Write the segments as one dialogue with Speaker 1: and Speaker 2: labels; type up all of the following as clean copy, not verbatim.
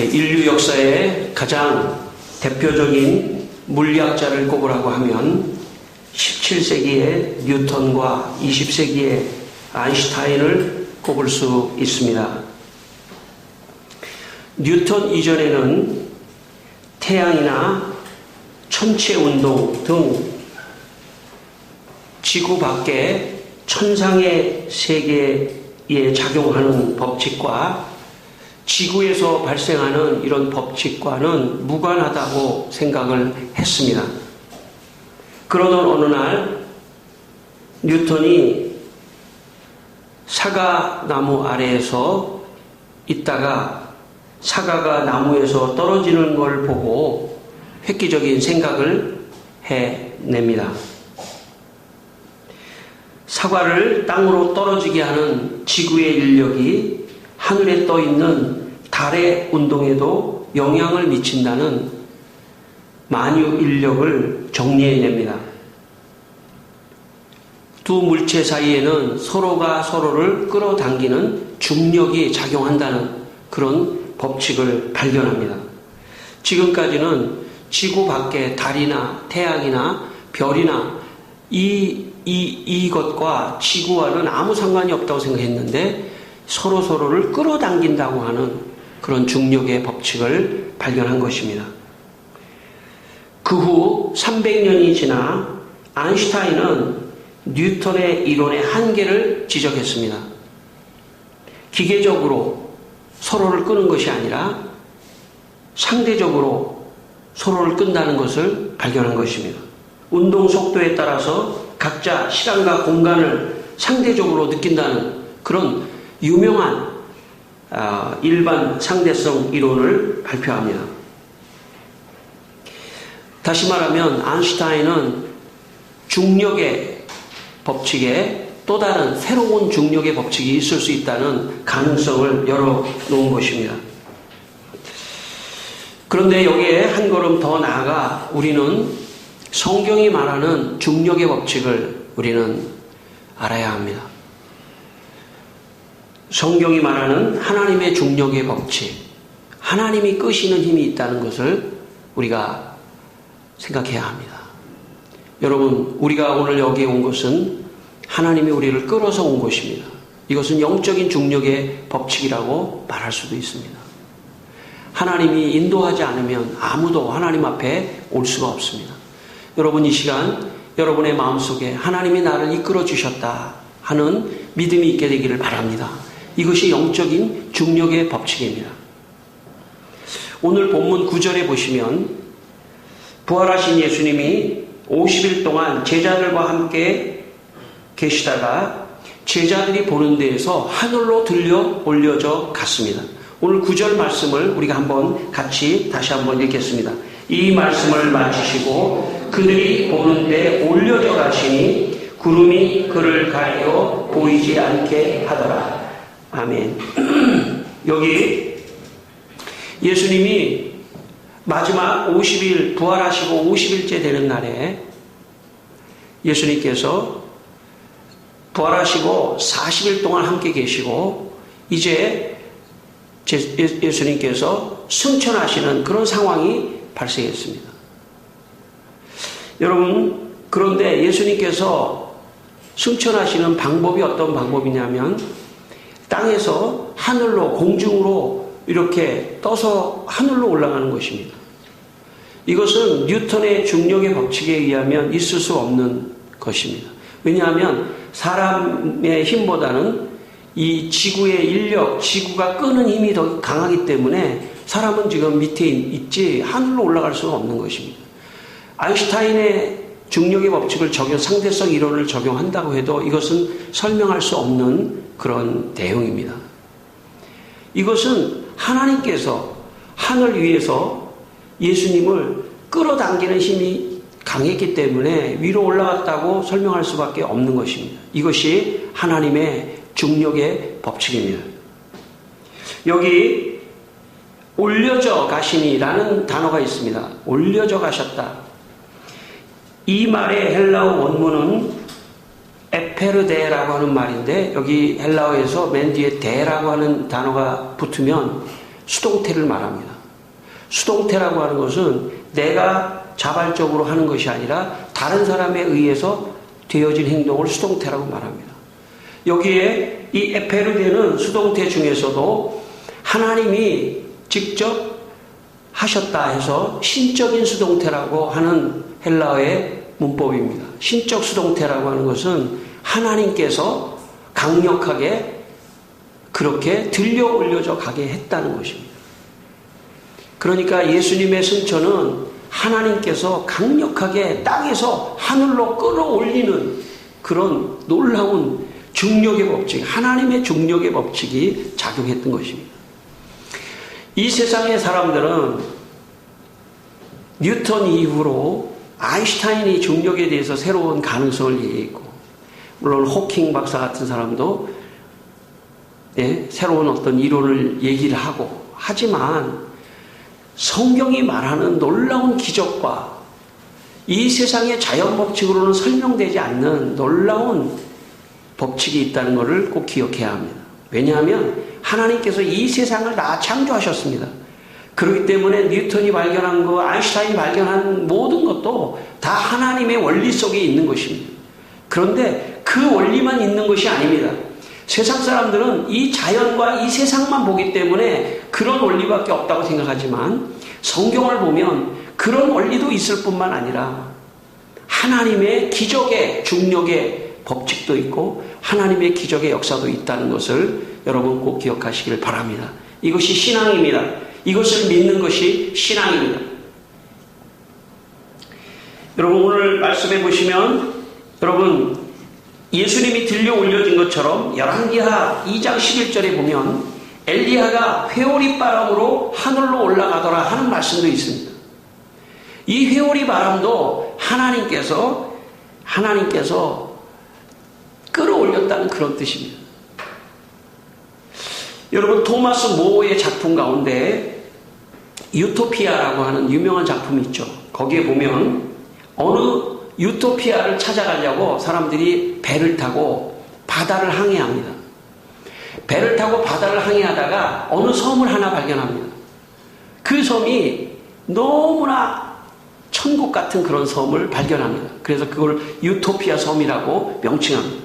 Speaker 1: 인류 역사의 가장 대표적인 물리학자를 꼽으라고 하면 17세기의 뉴턴과 20세기의 아인슈타인을 꼽을 수 있습니다. 뉴턴 이전에는 태양이나 천체 운동 등 지구 밖의 천상의 세계에 작용하는 법칙과 지구에서 발생하는 이런 법칙과는 무관하다고 생각을 했습니다. 그러던 어느 날 뉴턴이 사과나무 아래에서 있다가 사과가 나무에서 떨어지는 걸 보고 획기적인 생각을 해냅니다. 사과를 땅으로 떨어지게 하는 지구의 인력이 하늘에 떠 있는 달의 운동에도 영향을 미친다는 만유 인력을 정리해냅니다. 두 물체 사이에는 서로가 서로를 끌어당기는 중력이 작용한다는 그런 법칙을 발견합니다. 지금까지는 지구 밖에 달이나 태양이나 별이나 이것과 지구와는 아무 상관이 없다고 생각했는데 서로를 끌어당긴다고 하는 그런 중력의 법칙을 발견한 것입니다. 그 후 300년이 지나 아인슈타인은 뉴턴의 이론의 한계를 지적했습니다. 기계적으로 서로를 끄는 것이 아니라 상대적으로 서로를 끈다는 것을 발견한 것입니다. 운동 속도에 따라서 각자 시간과 공간을 상대적으로 느낀다는 그런 유명한 일반 상대성 이론을 발표합니다. 다시 말하면 아인슈타인은 중력의 법칙에 또 다른 새로운 중력의 법칙이 있을 수 있다는 가능성을 열어놓은 것입니다. 그런데 여기에 한 걸음 더 나아가 우리는 성경이 말하는 중력의 법칙을 우리는 알아야 합니다. 성경이 말하는 하나님의 중력의 법칙, 하나님이 끄시는 힘이 있다는 것을 우리가 생각해야 합니다. 여러분, 우리가 오늘 여기에 온 것은 하나님이 우리를 끌어서 온 것입니다. 이것은 영적인 중력의 법칙이라고 말할 수도 있습니다. 하나님이 인도하지 않으면 아무도 하나님 앞에 올 수가 없습니다. 여러분, 이 시간 여러분의 마음속에 하나님이 나를 이끌어 주셨다 하는 믿음이 있게 되기를 바랍니다. 이것이 영적인 중력의 법칙입니다. 오늘 본문 9절에 보시면 부활하신 예수님이 50일 동안 제자들과 함께 계시다가 제자들이 보는 데에서 하늘로 들려 올려져 갔습니다. 오늘 9절 말씀을 우리가 한번 같이 다시 한번 읽겠습니다. 이 말씀을 마치시고 그들이 보는 데 올려져 가시니 구름이 그를 가려 보이지 않게 하더라. 아멘. 여기 예수님이 마지막 50일 부활하시고 50일째 되는 날에 예수님께서 부활하시고 40일 동안 함께 계시고 이제 예수님께서 승천하시는 그런 상황이 발생했습니다. 여러분, 그런데 예수님께서 승천하시는 방법이 어떤 방법이냐면 땅에서 하늘로 공중으로 이렇게 떠서 하늘로 올라가는 것입니다. 이것은 뉴턴의 중력의 법칙에 의하면 있을 수 없는 것입니다. 왜냐하면 사람의 힘보다는 이 지구의 인력, 지구가 끄는 힘이 더 강하기 때문에 사람은 지금 밑에 있지 하늘로 올라갈 수가 없는 것입니다. 아인슈타인의 중력의 법칙을 상대성 이론을 적용한다고 해도 이것은 설명할 수 없는 그런 내용입니다. 이것은 하나님께서 하늘 위에서 예수님을 끌어당기는 힘이 강했기 때문에 위로 올라갔다고 설명할 수밖에 없는 것입니다. 이것이 하나님의 중력의 법칙입니다. 여기 올려져 가시니라는 단어가 있습니다. 올려져 가셨다. 이 말의 헬라어 원문은 에페르데라고 하는 말인데 여기 헬라어에서 맨 뒤에 데라고 하는 단어가 붙으면 수동태를 말합니다. 수동태라고 하는 것은 내가 자발적으로 하는 것이 아니라 다른 사람에 의해서 되어진 행동을 수동태라고 말합니다. 여기에 이 에페르데는 수동태 중에서도 하나님이 직접 하셨다 해서 신적인 수동태라고 하는 헬라어의 문법입니다. 신적 수동태라고 하는 것은 하나님께서 강력하게 그렇게 들려 올려져 가게 했다는 것입니다. 그러니까 예수님의 승천은 하나님께서 강력하게 땅에서 하늘로 끌어올리는 그런 놀라운 중력의 법칙, 하나님의 중력의 법칙이 작용했던 것입니다. 이 세상의 사람들은 뉴턴 이후로 아인슈타인이 중력에 대해서 새로운 가능성을 얘기했고, 물론 호킹 박사 같은 사람도 새로운 어떤 이론을 얘기를 하고, 하지만 성경이 말하는 놀라운 기적과 이 세상의 자연 법칙으로는 설명되지 않는 놀라운 법칙이 있다는 것을 꼭 기억해야 합니다. 왜냐하면 하나님께서 이 세상을 다 창조하셨습니다. 그렇기 때문에 뉴턴이 발견한 것, 아인슈타인이 발견한 모든 것도 다 하나님의 원리 속에 있는 것입니다. 그런데 그 원리만 있는 것이 아닙니다. 세상 사람들은 이 자연과 이 세상만 보기 때문에 그런 원리밖에 없다고 생각하지만 성경을 보면 그런 원리도 있을 뿐만 아니라 하나님의 기적의 중력의 법칙도 있고 하나님의 기적의 역사도 있다는 것을 여러분 꼭 기억하시기를 바랍니다. 이것이 신앙입니다. 이것을 믿는 것이 신앙입니다. 여러분 오늘 말씀해 보시면 여러분 예수님이 들려 올려진 것처럼 열왕기하 2장 11절에 보면 엘리야가 회오리 바람으로 하늘로 올라가더라 하는 말씀도 있습니다. 이 회오리 바람도 하나님께서 끌어올렸다는 그런 뜻입니다. 여러분 토마스 모어의 작품 가운데 유토피아라고 하는 유명한 작품이 있죠. 거기에 보면 어느 유토피아를 찾아가려고 사람들이 배를 타고 바다를 항해합니다. 배를 타고 바다를 항해하다가 어느 섬을 하나 발견합니다. 그 섬이 너무나 천국 같은 그런 섬을 발견합니다. 그래서 그걸 유토피아 섬이라고 명칭합니다.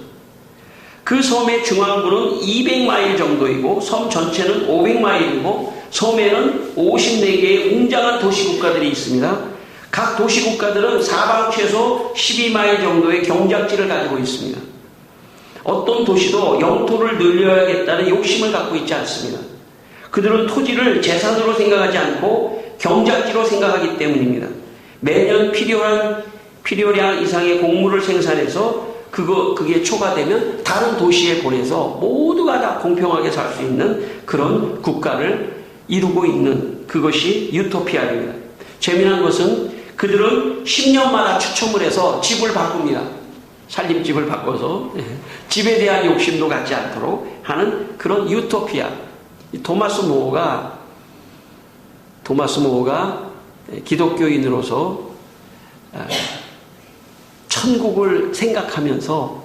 Speaker 1: 그 섬의 중앙부는 200마일 정도이고 섬 전체는 500마일이고 섬에는 54개의 웅장한 도시국가들이 있습니다. 각 도시국가들은 사방 최소 12마일 정도의 경작지를 가지고 있습니다. 어떤 도시도 영토를 늘려야겠다는 욕심을 갖고 있지 않습니다. 그들은 토지를 재산으로 생각하지 않고 경작지로 생각하기 때문입니다. 매년 필요량 이상의 곡물을 생산해서 그게 초과되면 다른 도시에 보내서 모두가 다 공평하게 살 수 있는 그런 국가를 이루고 있는 그것이 유토피아입니다. 재미난 것은 그들은 10년마다 추첨을 해서 집을 바꿉니다. 살림집을 바꿔서 집에 대한 욕심도 갖지 않도록 하는 그런 유토피아. 토마스 모어가 기독교인으로서 천국을 생각하면서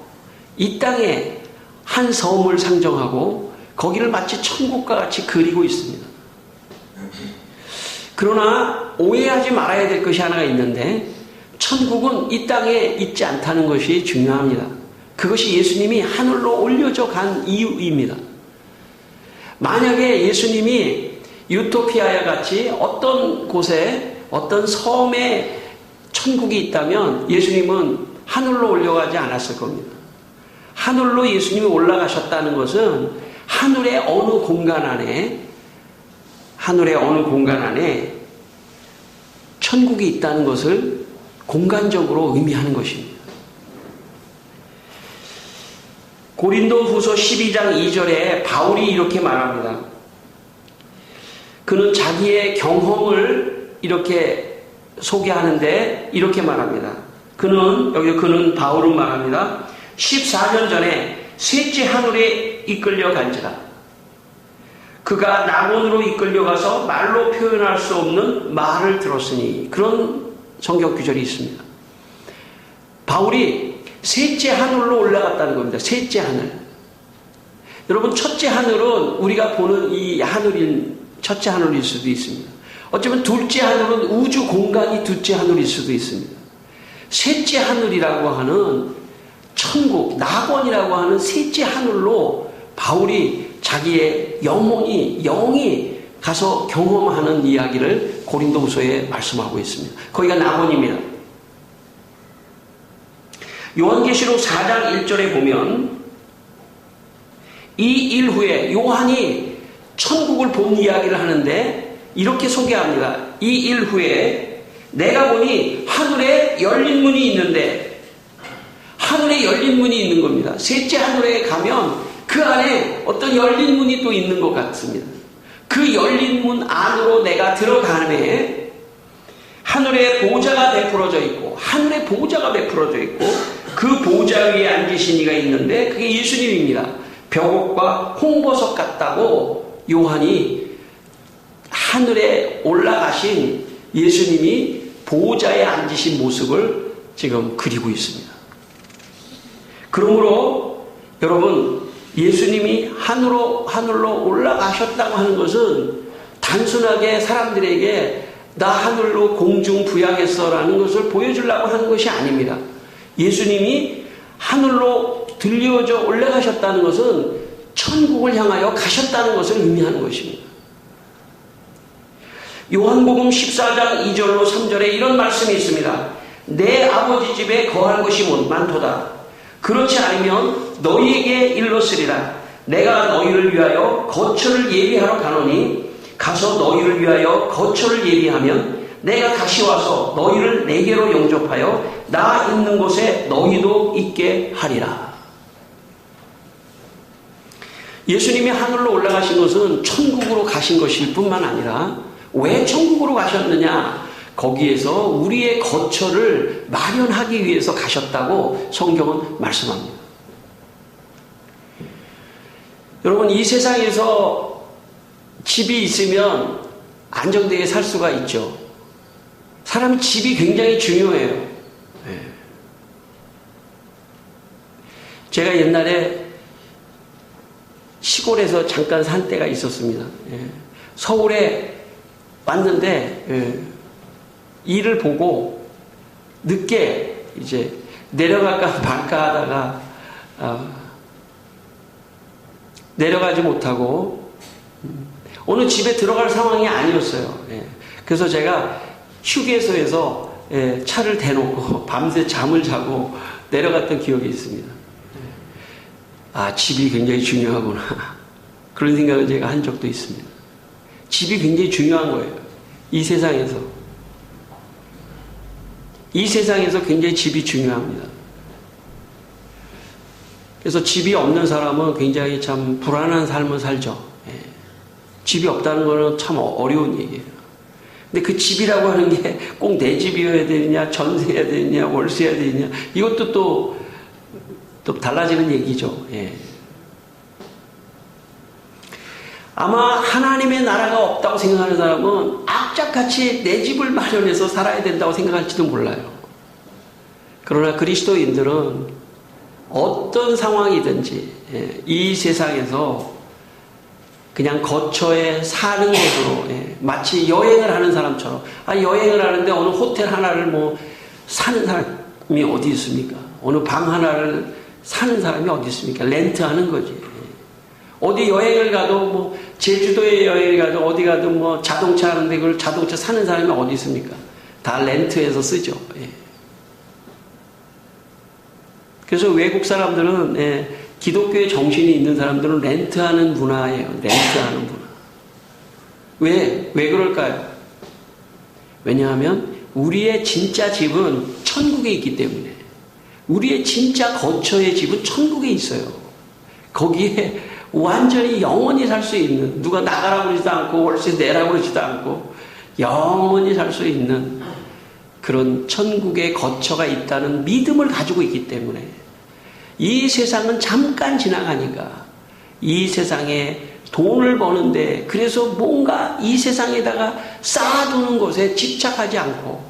Speaker 1: 이 땅에 한 섬을 상정하고 거기를 마치 천국과 같이 그리고 있습니다. 그러나 오해하지 말아야 될 것이 하나가 있는데 천국은 이 땅에 있지 않다는 것이 중요합니다. 그것이 예수님이 하늘로 올려져 간 이유입니다. 만약에 예수님이 유토피아와 같이 어떤 곳에 어떤 섬에 천국이 있다면 예수님은 하늘로 올라가지 않았을 겁니다. 하늘로 예수님이 올라가셨다는 것은 하늘의 어느 공간 안에 천국이 있다는 것을 공간적으로 의미하는 것입니다. 고린도후서 12장 2절에 바울이 이렇게 말합니다. 그는 자기의 경험을 이렇게 소개하는데 이렇게 말합니다. 그는 바울은 말합니다. 14년 전에 셋째 하늘에 이끌려 간지라. 그가 낙원으로 이끌려가서 말로 표현할 수 없는 말을 들었으니 그런 성경 구절이 있습니다. 바울이 셋째 하늘로 올라갔다는 겁니다. 셋째 하늘. 여러분 첫째 하늘은 우리가 보는 이 하늘인 첫째 하늘일 수도 있습니다. 어쩌면 둘째 하늘은 우주 공간이 둘째 하늘일 수도 있습니다. 셋째 하늘이라고 하는 천국, 낙원이라고 하는 셋째 하늘로 바울이 자기의 영이 가서 경험하는 이야기를 고린도후서에 말씀하고 있습니다. 거기가 낙원입니다. 요한계시록 4장 1절에 보면 이 일 후에 요한이 천국을 본 이야기를 하는데 이렇게 소개합니다. 이 일 후에 내가 보니 하늘에 열린 문이 있는데, 하늘에 열린 문이 있는 겁니다. 셋째 하늘에 가면 그 안에 어떤 열린 문이 또 있는 것 같습니다. 그 열린 문 안으로 내가 들어가네 하늘에 보좌가 베풀어져 있고, 하늘에 보좌가 베풀어져 있고 그 보좌 위에 앉으신 이가 있는데 그게 예수님입니다. 벽옥과 홍보석 같다고 요한이 하늘에 올라가신 예수님이 보좌에 앉으신 모습을 지금 그리고 있습니다. 그러므로 여러분, 예수님이 하늘로 올라가셨다고 하는 것은 단순하게 사람들에게 나 하늘로 공중 부양했어라는 것을 보여주려고 하는 것이 아닙니다. 예수님이 하늘로 들려져 올라가셨다는 것은 천국을 향하여 가셨다는 것을 의미하는 것입니다. 요한복음 14장 2절로 3절에 이런 말씀이 있습니다. 내 아버지 집에 거할 것이 많도다. 그렇지 않으면 너희에게 일렀으리라. 내가 너희를 위하여 거처를 예비하러 가노니 가서 너희를 위하여 거처를 예비하면 내가 다시 와서 너희를 내게로 영접하여 나 있는 곳에 너희도 있게 하리라. 예수님이 하늘로 올라가신 것은 천국으로 가신 것일 뿐만 아니라 왜 천국으로 가셨느냐? 거기에서 우리의 거처를 마련하기 위해서 가셨다고 성경은 말씀합니다. 여러분, 이 세상에서 집이 있으면 안정되게 살 수가 있죠. 사람 집이 굉장히 중요해요. 제가 옛날에 시골에서 잠깐 산 때가 있었습니다. 서울에 왔는데 일을 보고 늦게 이제 내려갈까 말까 하다가 내려가지 못하고 어느 집에 들어갈 상황이 아니었어요. 그래서 제가 휴게소에서 차를 대놓고 밤새 잠을 자고 내려갔던 기억이 있습니다. 아, 집이 굉장히 중요하구나. 그런 생각을 제가 한 적도 있습니다. 집이 굉장히 중요한 거예요. 이 세상에서. 이 세상에서 굉장히 집이 중요합니다. 그래서 집이 없는 사람은 굉장히 참 불안한 삶을 살죠. 집이 없다는 거는 참 어려운 얘기예요. 근데 그 집이라고 하는 게 꼭 내 집이어야 되느냐, 전세해야 되느냐, 월세해야 되느냐, 이것도 또 달라지는 얘기죠. 아마 하나님의 나라가 없다고 생각하는 사람은 악착같이 내 집을 마련해서 살아야 된다고 생각할지도 몰라요. 그러나 그리스도인들은 어떤 상황이든지 이 세상에서 그냥 거처에 사는 것으로 마치 여행을 하는 사람처럼, 여행을 하는데 어느 호텔 하나를 사는 사람이 어디 있습니까? 어느 방 하나를 사는 사람이 어디 있습니까? 렌트하는 거지. 어디 여행을 가도 제주도에 여행을 가도 어디 가도 자동차 하는데 그걸 자동차 사는 사람이 어디 있습니까? 다 렌트해서 쓰죠. 그래서 외국 사람들은 기독교의 정신이 있는 사람들은 렌트하는 문화예요. 렌트하는 문화. 왜 그럴까요? 왜냐하면 우리의 진짜 집은 천국에 있기 때문에, 우리의 진짜 거처의 집은 천국에 있어요. 거기에 완전히 영원히 살 수 있는, 누가 나가라고 그러지도 않고 월세 내라고 그러지도 않고 영원히 살 수 있는 그런 천국의 거처가 있다는 믿음을 가지고 있기 때문에, 이 세상은 잠깐 지나가니까 이 세상에 돈을 버는데, 그래서 뭔가 이 세상에다가 쌓아두는 것에 집착하지 않고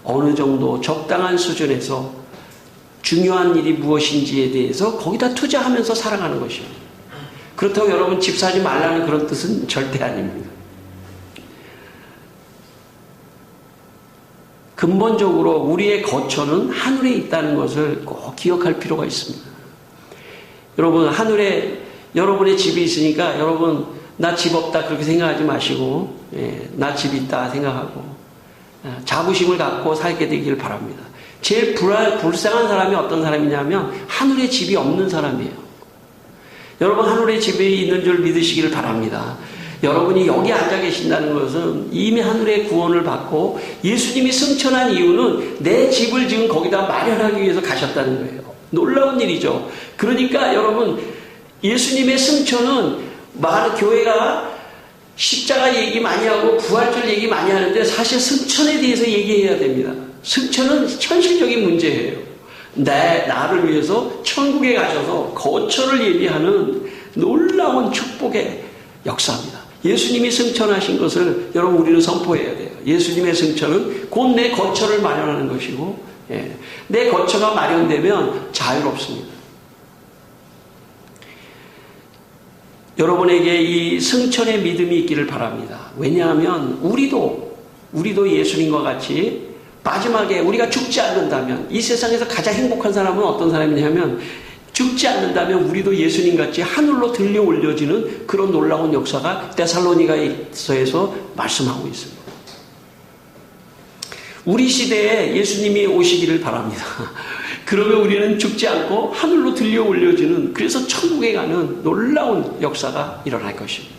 Speaker 1: 어느 정도 적당한 수준에서 중요한 일이 무엇인지에 대해서 거기다 투자하면서 살아가는 것이에요. 그렇다고 여러분 집 사지 말라는 그런 뜻은 절대 아닙니다. 근본적으로 우리의 거처는 하늘에 있다는 것을 꼭 기억할 필요가 있습니다. 여러분, 하늘에 여러분의 집이 있으니까 여러분 나 집 없다 그렇게 생각하지 마시고 나 집 있다 생각하고 자부심을 갖고 살게 되기를 바랍니다. 제일 불쌍한 사람이 어떤 사람이냐면 하늘에 집이 없는 사람이에요. 여러분 하늘에 집이 있는 줄 믿으시기를 바랍니다. 여러분이 여기 앉아 계신다는 것은 이미 하늘의 구원을 받고 예수님이 승천한 이유는 내 집을 지금 거기다 마련하기 위해서 가셨다는 거예요. 놀라운 일이죠. 그러니까 여러분 예수님의 승천은 교회가 십자가 얘기 많이 하고 부활절 얘기 많이 하는데 사실 승천에 대해서 얘기해야 됩니다. 승천은 현실적인 문제예요. 나를 위해서 천국에 가셔서 거처를 예비하는 놀라운 축복의 역사입니다. 예수님이 승천하신 것을 여러분 우리는 선포해야 돼요. 예수님의 승천은 곧 내 거처를 마련하는 것이고 내 거처가 마련되면 자유롭습니다. 여러분에게 이 승천의 믿음이 있기를 바랍니다. 왜냐하면 우리도 예수님과 같이 마지막에 우리가 죽지 않는다면 이 세상에서 가장 행복한 사람은 어떤 사람이냐면 죽지 않는다면 우리도 예수님같이 하늘로 들려 올려지는 그런 놀라운 역사가 데살로니가서에서 말씀하고 있습니다. 우리 시대에 예수님이 오시기를 바랍니다. 그러면 우리는 죽지 않고 하늘로 들려 올려지는 그래서 천국에 가는 놀라운 역사가 일어날 것입니다.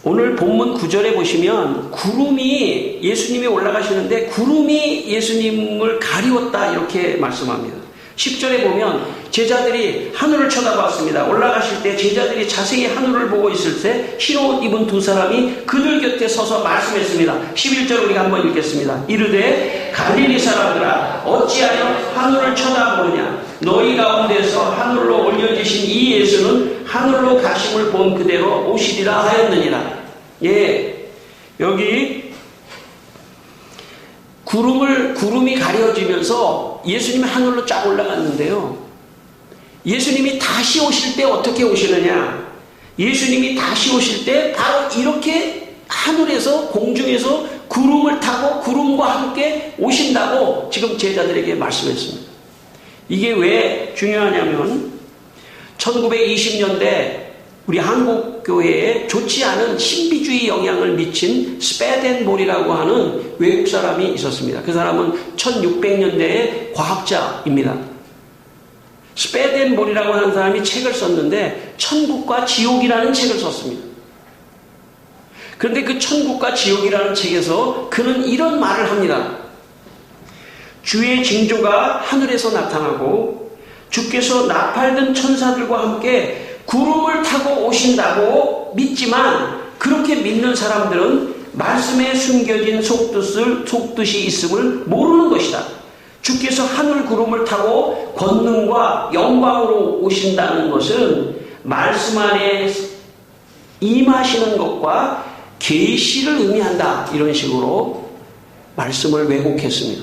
Speaker 1: 오늘 본문 9절에 보시면 구름이 예수님이 올라가시는데 구름이 예수님을 가리웠다 이렇게 말씀합니다. 10절에 보면 제자들이 하늘을 쳐다봤습니다. 올라가실 때 제자들이 자세히 하늘을 보고 있을 때 흰 옷 입은 두 사람이 그들 곁에 서서 말씀했습니다. 11절 우리가 한번 읽겠습니다. 이르되 갈릴리 사람들아 어찌하여 하늘을 쳐다보느냐 너희 가운데서 하늘로 올려지신 이 예수는 하늘로 가심을 본 그대로 오시리라 하였느니라. 여기 구름이 가려지면서 예수님이 하늘로 쫙 올라갔는데요. 예수님이 다시 오실 때 어떻게 오시느냐? 예수님이 다시 오실 때 바로 이렇게 하늘에서 공중에서 구름을 타고 구름과 함께 오신다고 지금 제자들에게 말씀했습니다. 이게 왜 중요하냐면 1920년대 우리 한국 교회에 좋지 않은 신비주의 영향을 미친 스페덴볼이라고 하는 외국 사람이 있었습니다. 그 사람은 1600년대의 과학자입니다. 스페덴볼이라고 하는 사람이 책을 썼는데 천국과 지옥이라는 책을 썼습니다. 그런데 그 천국과 지옥이라는 책에서 그는 이런 말을 합니다. 주의 징조가 하늘에서 나타나고 주께서 나팔든 천사들과 함께 구름을 타고 오신다고 믿지만 그렇게 믿는 사람들은 말씀에 숨겨진 속뜻이 있음을 모르는 것이다. 주께서 하늘 구름을 타고 권능과 영광으로 오신다는 것은 말씀 안에 임하시는 것과 계시를 의미한다. 이런 식으로 말씀을 왜곡했습니다.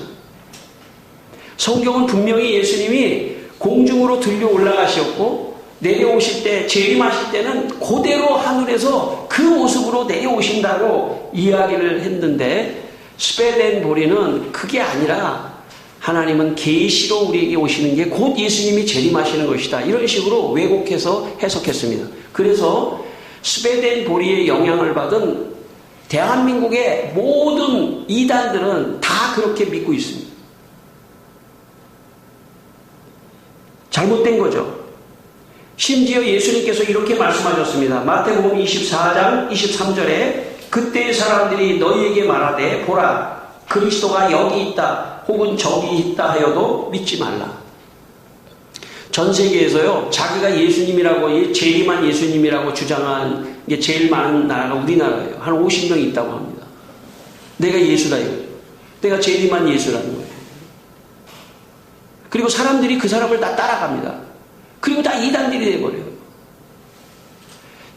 Speaker 1: 성경은 분명히 예수님이 공중으로 들려 올라가셨고 내려오실 때 재림하실 때는 그대로 하늘에서 그 모습으로 내려오신다고 이야기를 했는데 스페덴보리는 그게 아니라 하나님은 계시로 우리에게 오시는 게 곧 예수님이 재림하시는 것이다. 이런 식으로 왜곡해서 해석했습니다. 그래서 스페덴보리의 영향을 받은 대한민국의 모든 이단들은 다 그렇게 믿고 있습니다. 잘못된 거죠. 심지어 예수님께서 이렇게 말씀하셨습니다. 마태복음 24장 23절에 그때의 사람들이 너희에게 말하되 보라 그리스도가 여기 있다 혹은 저기 있다 하여도 믿지 말라. 전 세계에서요 자기가 예수님이라고 재림한 예수님이라고 주장한 게 제일 많은 나라가 우리나라예요. 한 50명 있다고 합니다. 내가 예수다 이거예요. 내가 재림한 예수라는 거예요. 그리고 사람들이 그 사람을 다 따라갑니다. 그리고 다 이단들이 돼버려요.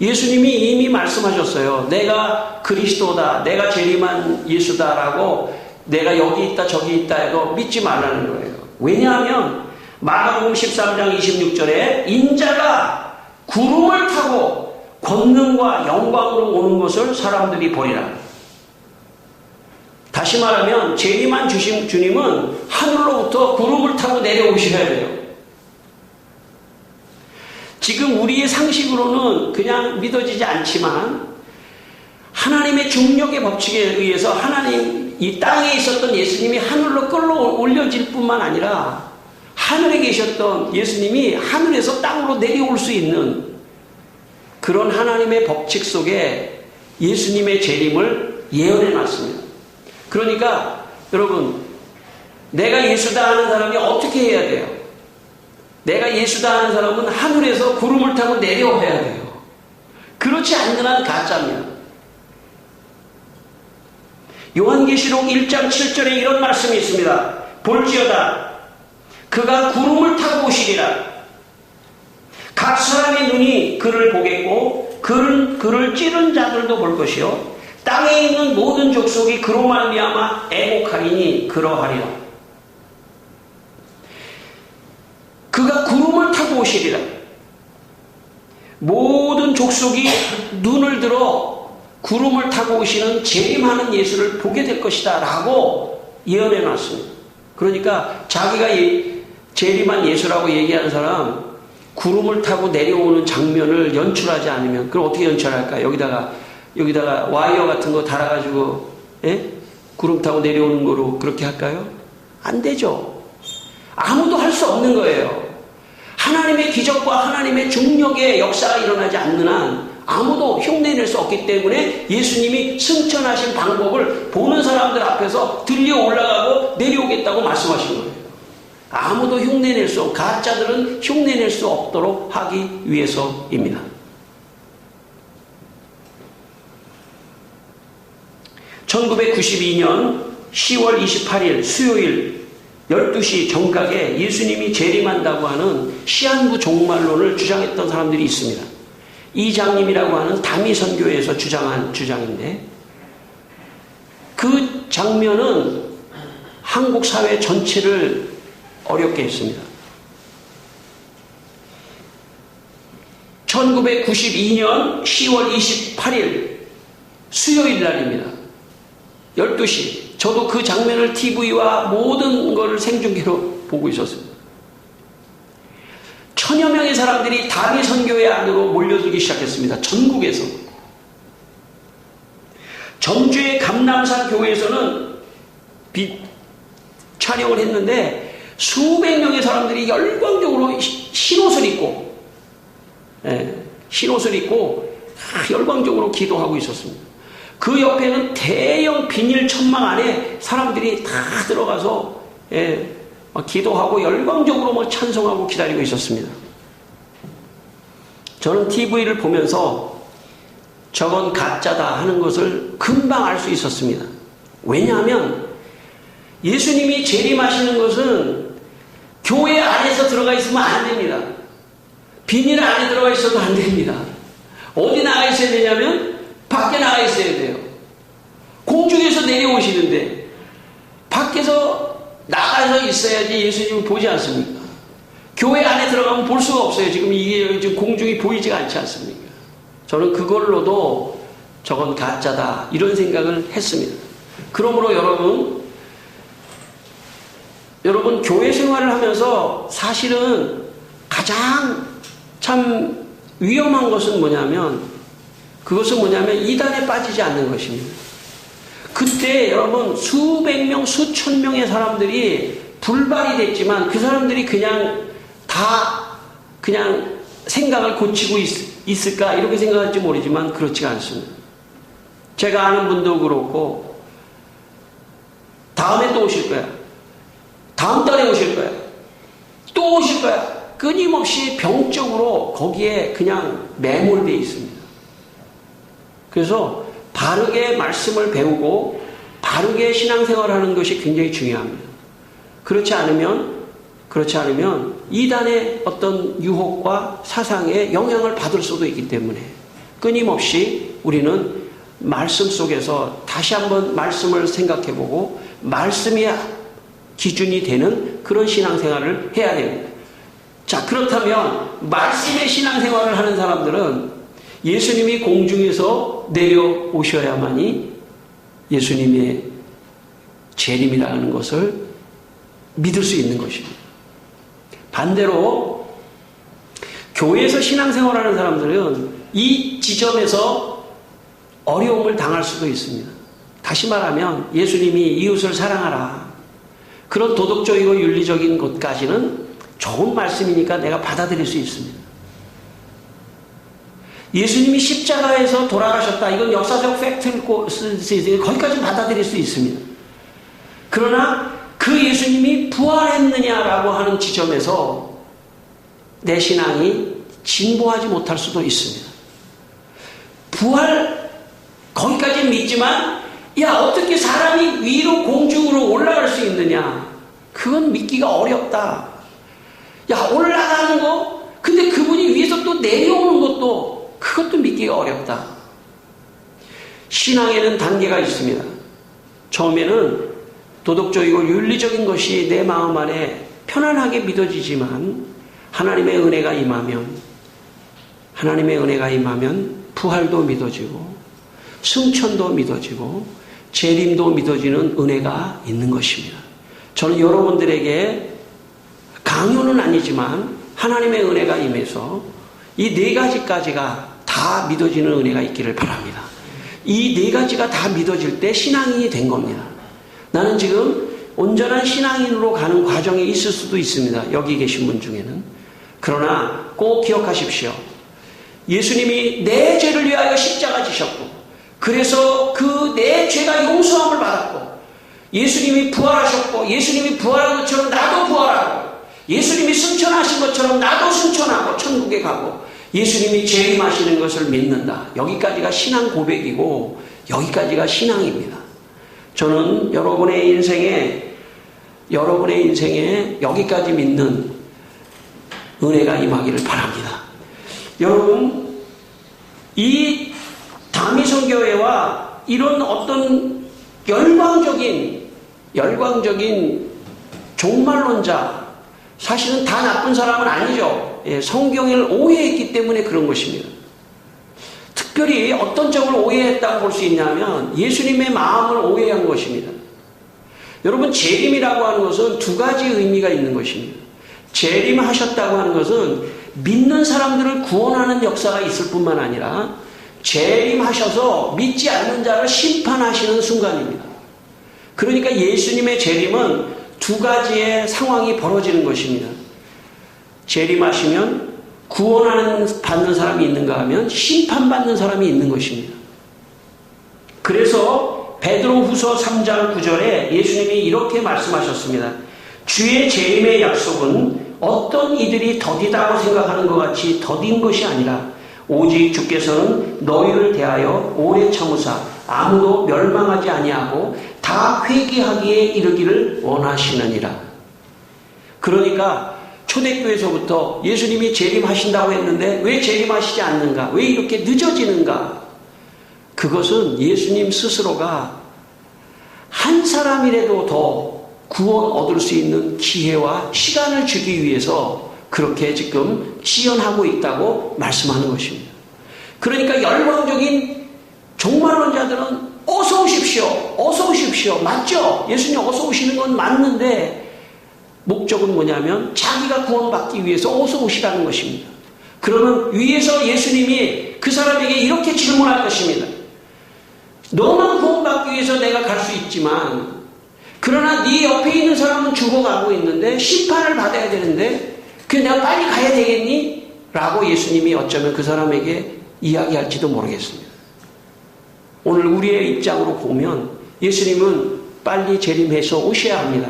Speaker 1: 예수님이 이미 말씀하셨어요. 내가 그리스도다. 내가 재림한 예수다라고 내가 여기 있다 저기 있다 해도 믿지 말라는 거예요. 왜냐하면 마가복음 13장 26절에 인자가 구름을 타고 권능과 영광으로 오는 것을 사람들이 보리라. 다시 말하면 재림한 주님은 하늘로부터 구름을 타고 내려오셔야 돼요. 지금 우리의 상식으로는 그냥 믿어지지 않지만 하나님의 중력의 법칙에 의해서 하나님 이 땅에 있었던 예수님이 하늘로 끌어올려질 뿐만 아니라 하늘에 계셨던 예수님이 하늘에서 땅으로 내려올 수 있는 그런 하나님의 법칙 속에 예수님의 재림을 예언해 놨습니다. 그러니까 여러분, 내가 예수다 하는 사람이 어떻게 해야 돼요? 내가 예수다 하는 사람은 하늘에서 구름을 타고 내려와야 돼요. 그렇지 않는 한 가짜입니다. 요한계시록 1장 7절에 이런 말씀이 있습니다. 볼지어다 그가 구름을 타고 오시리라. 각 사람의 눈이 그를 보겠고 그를 찌른 자들도 볼 것이요 땅에 있는 모든 족속이 그로 말미암아 애곡하리니 그러하리라. 그가 구름을 타고 오시리라. 모든 족속이 눈을 들어 구름을 타고 오시는 재림하는 예수를 보게 될 것이다 라고 예언해 놨습니다. 그러니까 자기가 재림한 예수라고 얘기하는 사람 구름을 타고 내려오는 장면을 연출하지 않으면 그럼 어떻게 연출할까? 여기다가 와이어 같은 거 달아가지고 구름 타고 내려오는 거로 그렇게 할까요? 안 되죠. 아무도 할 수 없는 거예요. 하나님의 기적과 하나님의 중력의 역사가 일어나지 않는 한 아무도 흉내낼 수 없기 때문에 예수님이 승천하신 방법을 보는 사람들 앞에서 들려 올라가고 내려오겠다고 말씀하신 거예요. 아무도 흉내낼 수 없고 가짜들은 흉내낼 수 없도록 하기 위해서입니다. (1992년 10월 28일) 수요일 12시 정각에 예수님이 재림한다고 하는 시한부 종말론을 주장했던 사람들이 있습니다. 이장님이라고 하는 다미선교에서 주장한 주장인데 그 장면은 한국 사회 전체를 어렵게 했습니다. 1992년 10월 28일 수요일 날입니다. 12시. 저도 그 장면을 TV와 모든 것을 생중계로 보고 있었습니다. 1000여 명의 사람들이 다미선교회 안으로 몰려들기 시작했습니다. 전국에서. 전주의 감남산 교회에서는 촬영을 했는데 수백 명의 사람들이 열광적으로 흰옷을 입고 열광적으로 기도하고 있었습니다. 그 옆에는 대형 비닐 천막 안에 사람들이 다 들어가서 기도하고 열광적으로 찬송하고 기다리고 있었습니다. 저는 TV를 보면서 저건 가짜다 하는 것을 금방 알 수 있었습니다. 왜냐하면 예수님이 재림하시는 것은 교회 안에서 들어가 있으면 안 됩니다. 비닐 안에 들어가 있어도 안 됩니다. 어디 나가 있어야 되냐면 밖에 나가 있어야 돼요. 공중에서 내려오시는데 밖에서 나가서 있어야지 예수님을 보지 않습니까? 교회 안에 들어가면 볼 수가 없어요. 이게 지금 공중이 보이지가 않지 않습니까? 저는 그걸로도 저건 가짜다 이런 생각을 했습니다. 그러므로 여러분 교회 생활을 하면서 사실은 가장 참 위험한 것은 그것은 뭐냐면 이단에 빠지지 않는 것입니다. 그때 여러분 수백 명, 수천 명의 사람들이 불발이 됐지만 그 사람들이 그냥 생각을 고치고 있을까 이렇게 생각할지 모르지만 그렇지가 않습니다. 제가 아는 분도 그렇고 다음에 또 오실 거야. 다음 달에 오실 거야. 또 오실 거야. 끊임없이 병적으로 거기에 그냥 매몰되어 있습니다. 그래서 바르게 말씀을 배우고 바르게 신앙생활하는 것이 굉장히 중요합니다. 그렇지 않으면 이단의 어떤 유혹과 사상에 영향을 받을 수도 있기 때문에 끊임없이 우리는 말씀 속에서 다시 한번 말씀을 생각해보고 말씀이 기준이 되는 그런 신앙생활을 해야 됩니다. 자, 그렇다면 말씀의 신앙생활을 하는 사람들은 예수님이 공중에서 내려오셔야만이 예수님의 재림이라는 것을 믿을 수 있는 것입니다. 반대로 교회에서 신앙생활하는 사람들은 이 지점에서 어려움을 당할 수도 있습니다. 다시 말하면 예수님이 이웃을 사랑하라, 그런 도덕적이고 윤리적인 것까지는 좋은 말씀이니까 내가 받아들일 수 있습니다. 예수님이 십자가에서 돌아가셨다, 이건 역사적 팩트일 수 있어요. 거기까지 받아들일 수 있습니다. 그러나 그 예수님이 부활했느냐라고 하는 지점에서 내 신앙이 진보하지 못할 수도 있습니다. 부활 거기까지 믿지만 야, 어떻게 사람이 위로 공중으로 올라갈 수 있느냐, 그건 믿기가 어렵다. 야, 올라가는 거, 근데 그분이 위에서 또 내려오는 것도, 그것도 믿기가 어렵다. 신앙에는 단계가 있습니다. 처음에는 도덕적이고 윤리적인 것이 내 마음 안에 편안하게 믿어지지만 하나님의 은혜가 임하면 부활도 믿어지고 승천도 믿어지고 재림도 믿어지는 은혜가 있는 것입니다. 저는 여러분들에게 강요는 아니지만 하나님의 은혜가 임해서 이 네 가지까지가 다 믿어지는 은혜가 있기를 바랍니다. 이 네 가지가 다 믿어질 때 신앙인이 된 겁니다. 나는 지금 온전한 신앙인으로 가는 과정에 있을 수도 있습니다. 여기 계신 분 중에는. 그러나 꼭 기억하십시오. 예수님이 내 죄를 위하여 십자가 지셨고, 그래서 그 내 죄가 용서함을 받았고, 예수님이 부활하셨고, 예수님이 부활한 것처럼 나도 부활하고, 예수님이 승천하신 것처럼 나도 승천하고 천국에 가고, 예수님이 재림하시는 것을 믿는다. 여기까지가 신앙 고백이고 여기까지가 신앙입니다. 저는 여러분의 인생에 여기까지 믿는 은혜가 임하기를 바랍니다. 여러분, 이 다미성교회와 이런 어떤 열광적인 종말론자, 사실은 다 나쁜 사람은 아니죠. 성경을 오해했기 때문에 그런 것입니다. 특별히 어떤 점을 오해했다고 볼 수 있냐면 예수님의 마음을 오해한 것입니다. 여러분, 재림이라고 하는 것은 두 가지 의미가 있는 것입니다. 재림하셨다고 하는 것은 믿는 사람들을 구원하는 역사가 있을 뿐만 아니라 재림하셔서 믿지 않는 자를 심판하시는 순간입니다. 그러니까 예수님의 재림은 두 가지의 상황이 벌어지는 것입니다. 재림하시면 받는 사람이 있는가 하면 심판받는 사람이 있는 것입니다. 그래서 베드로후서 3장 9절에 예수님이 이렇게 말씀하셨습니다. 주의 재림의 약속은 어떤 이들이 더디다고 생각하는 것 같이 더딘 것이 아니라 오직 주께서는 너희를 대하여 오래 참으사 아무도 멸망하지 아니하고 다 회개하기에 이르기를 원하시느니라. 그러니까 초대교회에서부터 예수님이 재림하신다고 했는데 왜 재림하시지 않는가? 왜 이렇게 늦어지는가? 그것은 예수님 스스로가 한 사람이라도 더 구원 얻을 수 있는 기회와 시간을 주기 위해서 그렇게 지금 지연하고 있다고 말씀하는 것입니다. 그러니까 열광적인 종말론자들은 어서 오십시오. 어서 오십시오. 맞죠? 예수님 어서 오시는 건 맞는데 목적은 뭐냐면 자기가 구원받기 위해서 어서 오시라는 것입니다. 그러면 위에서 예수님이 그 사람에게 이렇게 질문할 것입니다. 너만 구원받기 위해서 내가 갈 수 있지만 그러나 네 옆에 있는 사람은 죽어가고 있는데 심판을 받아야 되는데 그래 내가 빨리 가야 되겠니? 라고 예수님이 어쩌면 그 사람에게 이야기할지도 모르겠습니다. 오늘 우리의 입장으로 보면 예수님은 빨리 재림해서 오셔야 합니다.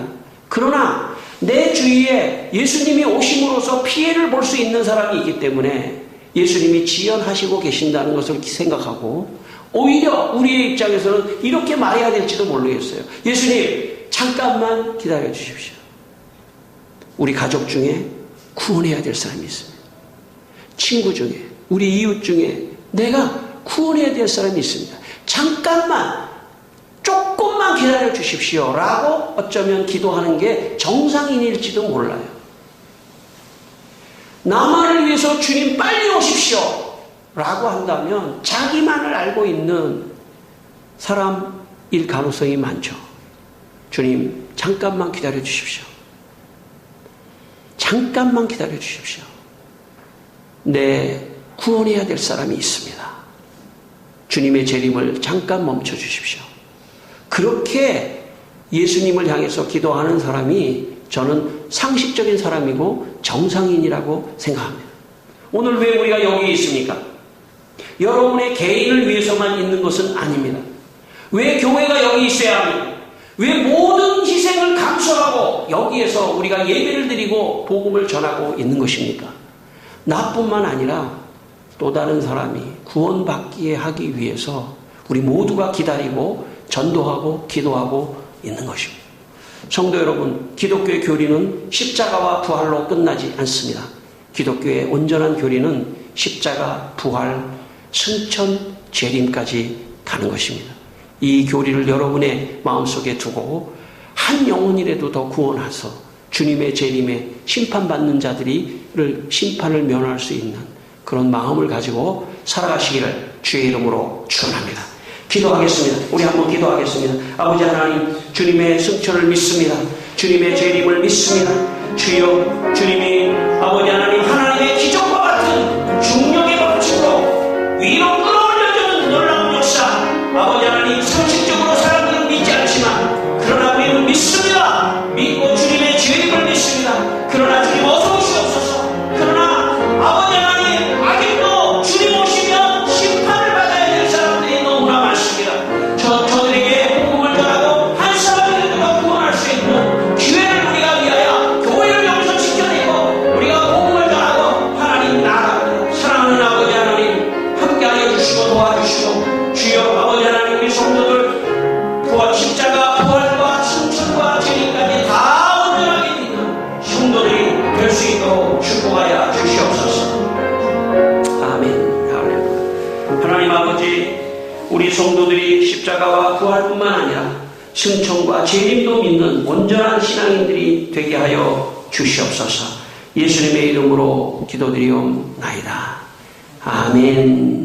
Speaker 1: 그러나 내 주위에 예수님이 오심으로써 피해를 볼 수 있는 사람이 있기 때문에 예수님이 지연하시고 계신다는 것을 생각하고 오히려 우리의 입장에서는 이렇게 말해야 될지도 모르겠어요. 예수님 잠깐만 기다려 주십시오. 우리 가족 중에 구원해야 될 사람이 있습니다. 친구 중에, 우리 이웃 중에 내가 구원해야 될 사람이 있습니다. 잠깐만, 조금만 기다려 주십시오. 라고 어쩌면 기도하는 게 정상인일지도 몰라요. 나만을 위해서 주님 빨리 오십시오. 라고 한다면 자기만을 알고 있는 사람일 가능성이 많죠. 주님, 잠깐만 기다려 주십시오. 잠깐만 기다려 주십시오. 내 구원해야 될 사람이 있습니다. 주님의 재림을 잠깐 멈춰 주십시오. 그렇게 예수님을 향해서 기도하는 사람이 저는 상식적인 사람이고 정상인이라고 생각합니다. 오늘 왜 우리가 여기 있습니까? 여러분의 개인을 위해서만 있는 것은 아닙니다. 왜 교회가 여기 있어야 합니까? 왜 모든 희생을 감수하고 여기에서 우리가 예배를 드리고 복음을 전하고 있는 것입니까? 나뿐만 아니라 또 다른 사람이 구원받기에 하기 위해서 우리 모두가 기다리고 전도하고 기도하고 있는 것입니다. 성도 여러분, 기독교의 교리는 십자가와 부활로 끝나지 않습니다. 기독교의 온전한 교리는 십자가, 부활, 승천, 재림까지 가는 것입니다. 이 교리를 여러분의 마음속에 두고 한 영혼이라도 더 구원하서 주님의 재림에 심판받는 자들을 심판을 면할 수 있는 그런 마음을 가지고 살아가시기를 주의 이름으로 축원합니다. 기도하겠습니다. 우리 한번 기도하겠습니다. 아버지 하나님, 주님의 승천을 믿습니다. 주님의 재림을 믿습니다. 주여, 주님이 아버지 하나님, 하나님의 기적과 같은 중력의 법칙으로 위로 끌어올려주는 놀라운 역사, 아버지 하나님, 상식적으로 사람들은 믿지 않지만 그러나 우리는 믿습니다. 믿고 주님의 재림을 믿습니다. 그러나 주님 어서 오시옵소서. 그러나 아버지 하나님, 아직도 주님 오시면 심판을 받아야 될 사람들이 너무나 많습니다. 저들에게 복음을 전하고 한 사람이라도 더 구원할 수 있는 기회를 우리가 위하여 교회를 여기서 지켜내고 우리가 복음을 전하고 하나님 나라 사랑하는 아버지 하나님 함께하여 주시고 도와주시고, 주여 아버지 하나님, 우리 성도들 부활, 십자가, 부활과 승천과 재림까지 다 온전하게 믿는 성도들이 될 수 있도록 축복하여 주시옵소서. 아멘. 할렐루야. 하나님 아버지, 우리 성도들이 십자가와 부활뿐만 아니라 승천과 재림도 믿는 온전한 신앙인들이 되게 하여 주시옵소서. 예수님의 이름으로 기도드리옵나이다. 아멘.